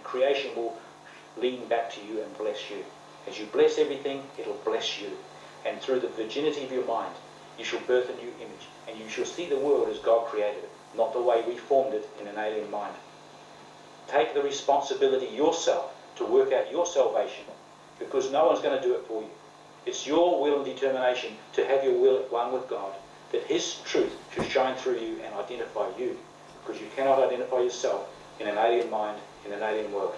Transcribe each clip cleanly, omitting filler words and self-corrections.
creation will lean back to you and bless you. As you bless everything, it'll bless you. And through the virginity of your mind, you shall birth a new image, and you shall see the world as God created it, not the way we formed it in an alien mind. Take the responsibility yourself to work out your salvation, because no one's going to do it for you. It's your will and determination to have your will at one with God, that His truth should shine through you and identify you, because you cannot identify yourself in an alien mind, in an alien world.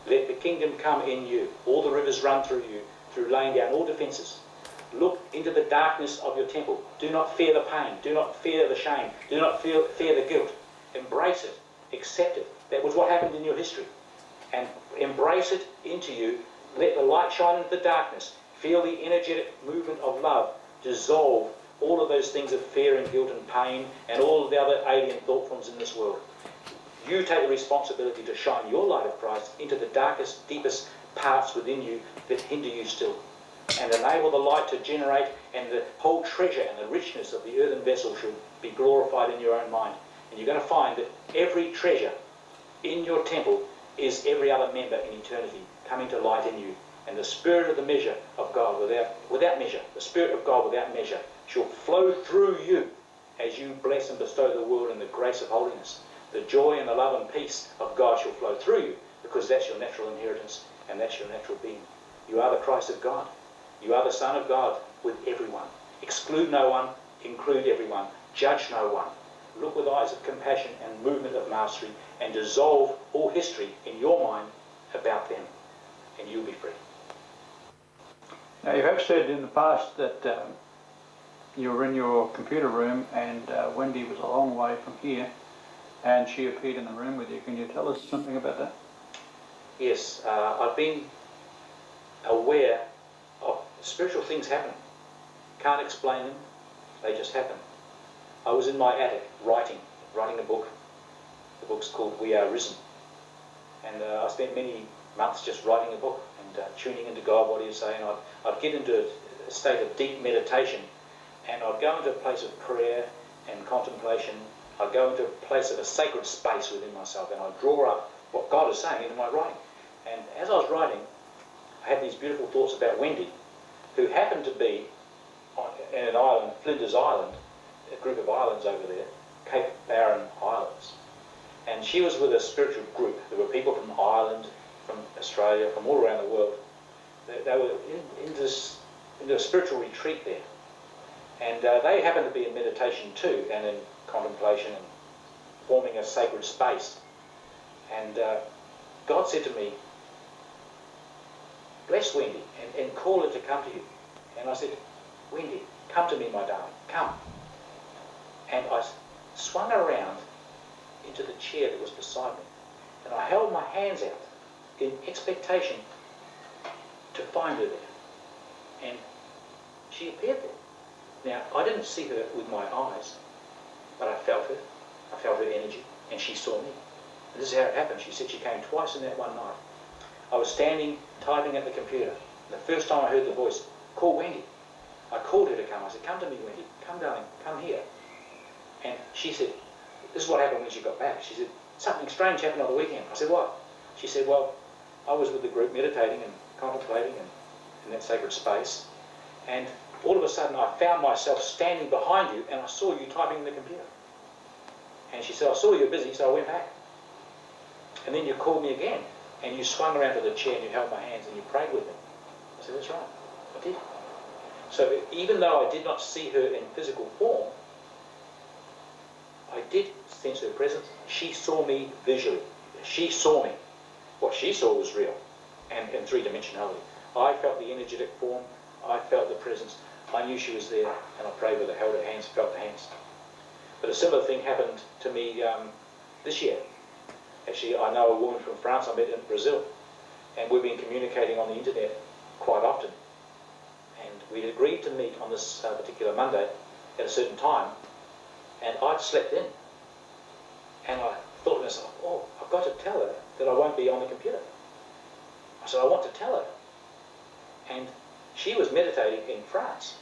Let the kingdom come in you. All the rivers run through you, through laying down all defences. Look into the darkness of your temple. Do not fear the pain. Do not fear the shame. Do not fear the guilt. Embrace it. Accept it. That was what happened in your history. And embrace it into you. Let the light shine into the darkness. Feel the energetic movement of love dissolve all of those things of fear and guilt and pain and all of the other alien thought forms in this world. You take the responsibility to shine your light of Christ into the darkest, deepest parts within you that hinder you still, and enable the light to generate, and the whole treasure and the richness of the earthen vessel should be glorified in your own mind. And you're going to find that every treasure in your temple is every other member in eternity coming to light in you. And the Spirit of the measure of God without measure, the Spirit of God without measure shall flow through you as you bless and bestow the world in the grace of holiness. The joy and the love and peace of God shall flow through you, because that's your natural inheritance and that's your natural being. You are the Christ of God. You are the Son of God with everyone. Exclude no one, include everyone. Judge no one. Look with eyes of compassion and movement of mastery, and dissolve all history in your mind about them, and you'll be free. Now, you have said in the past that you were in your computer room and Wendy was a long way from here, and she appeared in the room with you. Can you tell us something about that? Yes, I've been aware of spiritual things happening. Can't explain them, they just happen. I was in my attic writing a book. The book's called We Are Risen. And I spent many months just writing a book and tuning into God, what He was saying. I'd get into a state of deep meditation, and I'd go into a place of prayer and contemplation. I'd go into a place of a sacred space within myself, and I'd draw up what God is saying into my writing. And as I was writing, I had these beautiful thoughts about Wendy, who happened to be in an island, Flinders Island, a group of islands over there, Cape Barren Islands. And she was with a spiritual group. There were people from Ireland, from Australia, from all around the world. They were into a spiritual retreat there. And they happened to be in meditation too, and in contemplation and forming a sacred space. And God said to me, bless Wendy and call her to come to you. And I said, Wendy, come to me, my darling, come. And I swung around into the chair that was beside me, and I held my hands out in expectation to find her there. And she appeared there. Now, I didn't see her with my eyes, but I felt her. I felt her energy, and she saw me. And this is how it happened. She said she came twice in that one night. I was standing, typing at the computer. And the first time I heard the voice, call Wendy. I called her to come. I said, come to me, Wendy. Come, darling. Come here. And she said, this is what happened when she got back. She said, something strange happened on the weekend. I said, what? She said, well, I was with the group meditating and contemplating and in that sacred space. And all of a sudden I found myself standing behind you, and I saw you typing in the computer. And she said, I saw you were busy, so I went back. And then you called me again, and you swung around to the chair and you held my hands and you prayed with me. I said, that's right, I did. So even though I did not see her in physical form, I did sense her presence. She saw me visually. She saw me. What she saw was real and three-dimensionality. I felt the energetic form. I felt the presence. I knew she was there, and I prayed with her, held her hands, felt the hands. But a similar thing happened to me this year. Actually, I know a woman from France I met in Brazil, and we've been communicating on the internet quite often. And we'd agreed to meet on this particular Monday at a certain time, and I'd slept in. And I thought to myself, oh, I've got to tell her that I won't be on the computer. I said, I want to tell her. And she was meditating in France.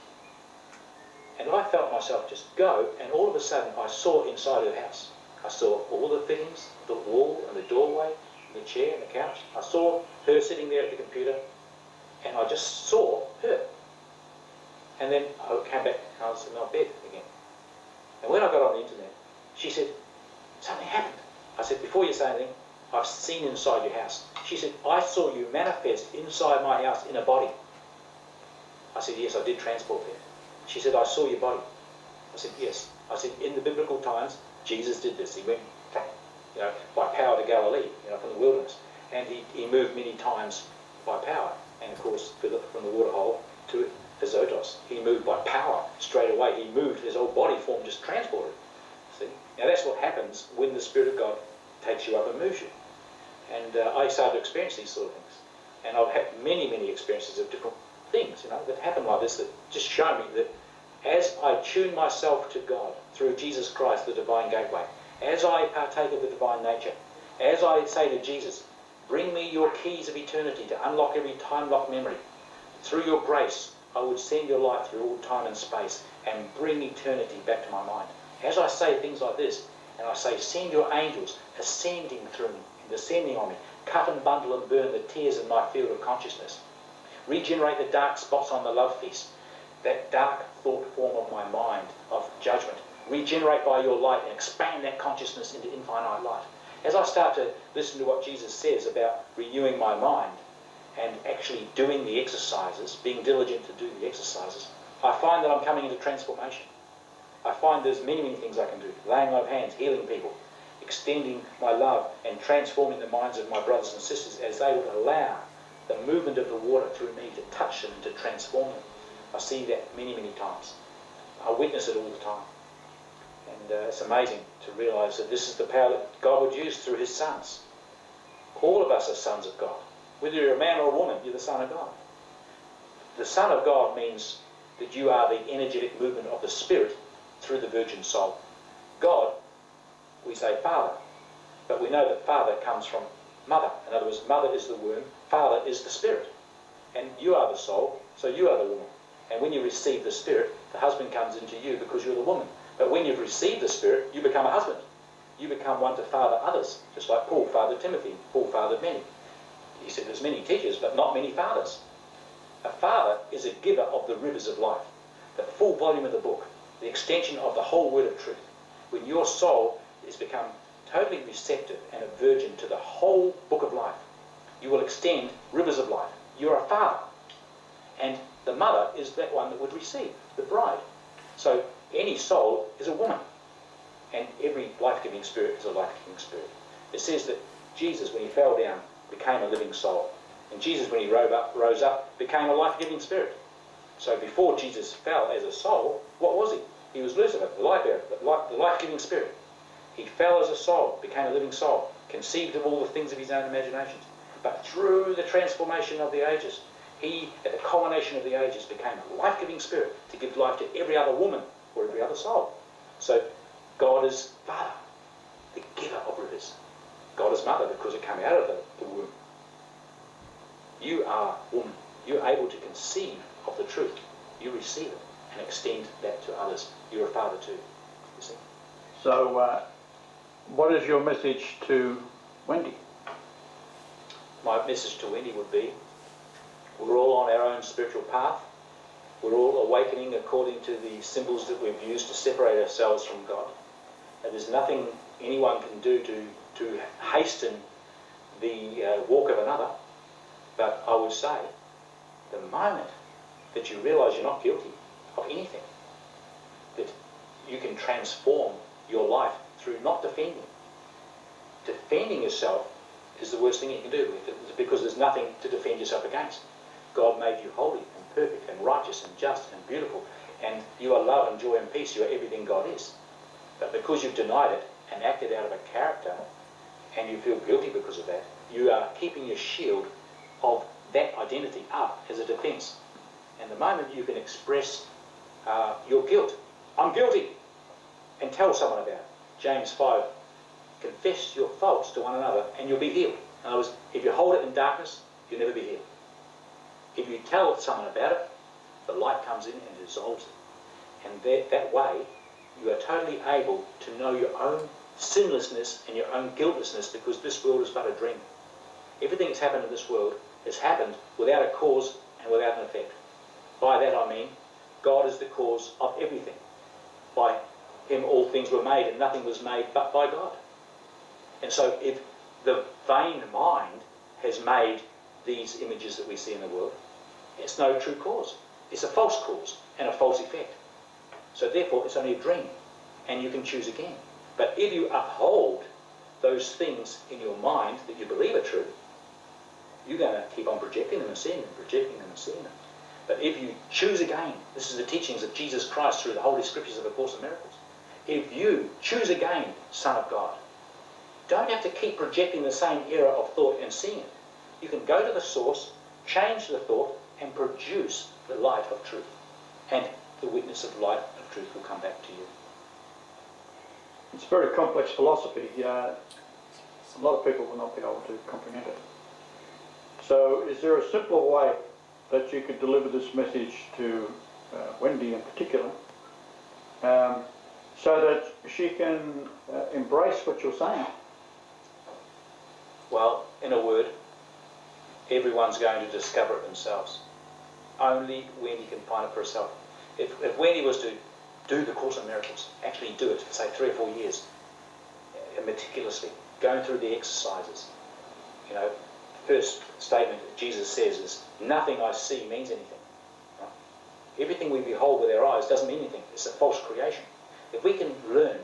And I felt myself just go, and all of a sudden I saw inside her house. I saw all the fittings, the wall and the doorway, in the chair, on the couch. I saw her sitting there at the computer, and I just saw her. And then I came back and I was in my bed again. And when I got on the internet, she said, something happened. I said, before you say anything, I've seen inside your house. She said, I saw you manifest inside my house in a body. I said, yes, I did transport there. She said, I saw your body. I said, yes. I said, in the biblical times, Jesus did this. He went, by power to Galilee, from the wilderness. And he moved many times by power. And of course, from the waterhole to Azotos. He moved by power straight away. He moved, his whole body form just transported. See? Now that's what happens when the Spirit of God takes you up and moves you. And I started to experience these sort of things. And I've had many, many experiences of different things, that happen like this, that just show me that as I tune myself to God through Jesus Christ, the divine gateway, as I partake of the divine nature, as I say to Jesus, bring me your keys of eternity to unlock every time-locked memory. Through your grace, I would send your light through all time and space and bring eternity back to my mind. As I say things like this, and I say, send your angels ascending through me and descending on me, cut and bundle and burn the tears in my field of consciousness. Regenerate the dark spots on the love feast, that dark thought form of my mind, of judgment. Regenerate by your light and expand that consciousness into infinite light. As I start to listen to what Jesus says about renewing my mind and actually doing the exercises, being diligent to do the exercises, I find that I'm coming into transformation. I find there's many, many things I can do. Laying on of hands, healing people, extending my love and transforming the minds of my brothers and sisters as they would allow the movement of the water through me to touch them and to transform them. I see that many, many times. I witness it all the time. And it's amazing to realise that this is the power that God would use through his sons. All of us are sons of God. Whether you're a man or a woman, you're the son of God. The son of God means that you are the energetic movement of the Spirit through the virgin soul. God, we say Father, but we know that Father comes from Mother. In other words, Mother is the womb, Father is the Spirit. And you are the soul, so you are the woman. And when you receive the Spirit, the husband comes into you because you're the woman. But when you've received the Spirit, you become a husband. You become one to father others, just like Paul fathered Timothy. Paul fathered many. He said there's many teachers, but not many fathers. A father is a giver of the rivers of life, the full volume of the book, the extension of the whole word of truth. When your soul has become totally receptive and a virgin to the whole book of life, you will extend rivers of life. You're a father. And the mother is that one that would receive, the bride. So any soul is a woman. And every life-giving spirit is a life-giving spirit. It says that Jesus, when he fell down, became a living soul. And Jesus, when he rose up, became a life-giving spirit. So before Jesus fell as a soul, what was he? He was Lucifer, the light-bearer, the life-giving spirit. He fell as a soul, became a living soul, conceived of all the things of his own imaginations. But through the transformation of the ages, he, at the culmination of the ages, became a life-giving spirit to give life to every other woman or every other soul. So God is Father, the giver of rivers. God is Mother because it came out of the womb. You are woman. You're able to conceive of the truth. You receive it and extend that to others. You're a father too, you see. So, what is your message to Wendy? My message to Wendy would be, we're all on our own spiritual path. We're all awakening according to the symbols that we've used to separate ourselves from God. And there's nothing anyone can do to hasten the walk of another. But I would say, the moment that you realise you're not guilty of anything, that you can transform your life through not defending. Defending yourself is the worst thing you can do, because there's nothing to defend yourself against. God made you holy and perfect and righteous and just and beautiful, and you are love and joy and peace. You are everything God is. But because you've denied it and acted out of a character, and you feel guilty because of that, you are keeping your shield of that identity up as a defence. And the moment you can express your guilt, I'm guilty, and tell someone about it. James 5, confess your faults to one another and you'll be healed. In other words, if you hold it in darkness, you'll never be healed. If you tell someone about it, the light comes in and dissolves it. And that way, you are totally able to know your own sinlessness and your own guiltlessness, because this world is but a dream. everything's happened in this world has happened without a cause and without an effect. By that I mean, God is the cause of everything. By him all things were made, and nothing was made but by God. And so if the vain mind has made these images that we see in the world, it's no true cause. It's a false cause and a false effect. So therefore it's only a dream, and you can choose again. But if you uphold those things in your mind that you believe are true, you're going to keep on projecting them and seeing them, projecting them and seeing them. But if you choose again, this is the teachings of Jesus Christ through the Holy Scriptures of A Course in Miracles. If you choose again, Son of God, don't have to keep projecting the same error of thought and seeing it. You can go to the source, change the thought, and produce the light of truth. And the witness of light of truth will come back to you. It's a very complex philosophy. A lot of people will not be able to comprehend it. So is there a simpler way that you could deliver this message to Wendy in particular, so that she can embrace what you're saying? Well, in a word, everyone's going to discover it themselves. Only Wendy can find it for herself. If Wendy was to do the Course in Miracles, actually do it for say 3 or 4 years, meticulously, going through the exercises. You know, first statement that Jesus says is, nothing I see means anything. Right? Everything we behold with our eyes doesn't mean anything. It's a false creation. If we can learn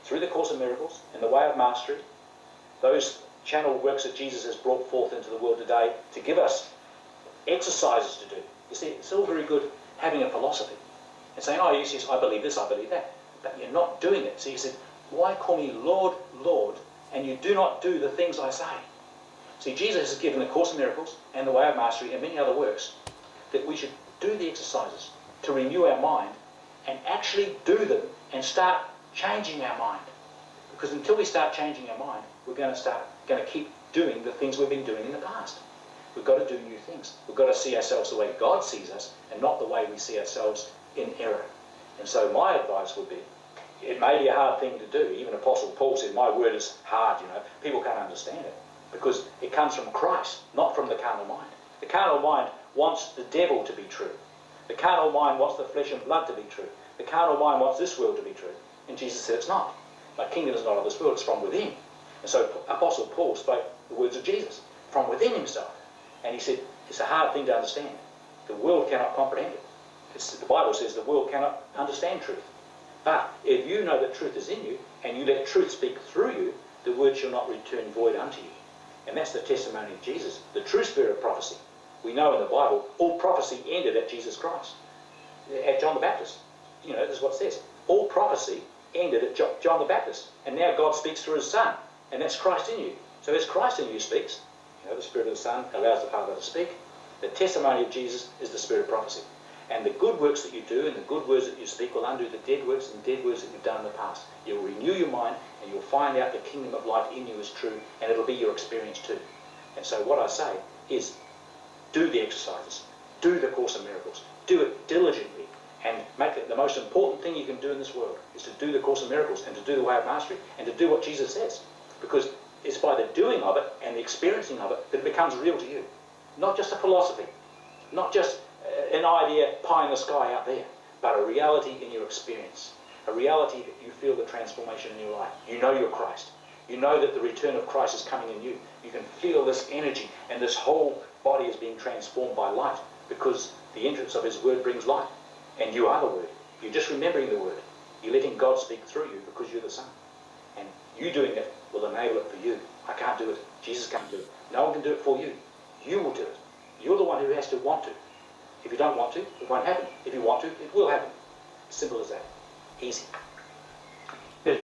through the Course in Miracles and the way of mastery, those channeled works that Jesus has brought forth into the world today to give us exercises to do. You see, it's all very good having a philosophy and saying, oh yes, I believe this, I believe that. But you're not doing it. So he said, why call me Lord, Lord, and you do not do the things I say? See, Jesus has given the Course in Miracles and the Way of Mastery and many other works that we should do the exercises to renew our mind and actually do them and start changing our mind. Because until we start changing our mind, we're going to keep doing the things we've been doing in the past. We've got to do new things. We've got to see ourselves the way God sees us and not the way we see ourselves in error. And so my advice would be, it may be a hard thing to do. Even Apostle Paul said, my word is hard, you know. People can't understand it because it comes from Christ, not from the carnal mind. The carnal mind wants the devil to be true. The carnal mind wants the flesh and blood to be true. The carnal mind wants this world to be true. And Jesus said it's not. My kingdom is not of this world, it's from within. And so Apostle Paul spoke the words of Jesus from within himself. And he said, it's a hard thing to understand. The world cannot comprehend it. The Bible says the world cannot understand truth. But if you know that truth is in you, and you let truth speak through you, the word shall not return void unto you. And that's the testimony of Jesus, the true spirit of prophecy. We know in the Bible, all prophecy ended at Jesus Christ, at John the Baptist. You know, this is what it says. All prophecy ended at John the Baptist. And now God speaks through his Son, and that's Christ in you. So as Christ in you speaks, you know, the Spirit of the Son allows the Father to speak. The testimony of Jesus is the spirit of prophecy. And the good works that you do and the good words that you speak will undo the dead works and dead words that you've done in the past. You'll renew your mind and you'll find out the kingdom of light in you is true, and it'll be your experience too. And so what I say is, do the exercises, do the Course in Miracles, do it diligently, and make it the most important thing you can do in this world is to do the Course in Miracles and to do the Way of Mastery and to do what Jesus says. Because it's by the doing of it and the experiencing of it that it becomes real to you. Not just a philosophy, not just an idea pie in the sky out there, but a reality in your experience. A reality that you feel the transformation in your life. You know you're Christ. You know that the return of Christ is coming in you. You can feel this energy and this whole body is being transformed by light because the entrance of his word brings light. And you are the word. You're just remembering the word. You're letting God speak through you because you're the Son. And you doing it will enable it for you. I can't do it. Jesus can't do it. No one can do it for you. You will do it. You're the one who has to want to. If you don't want to, it won't happen. If you want to, it will happen. Simple as that. Easy.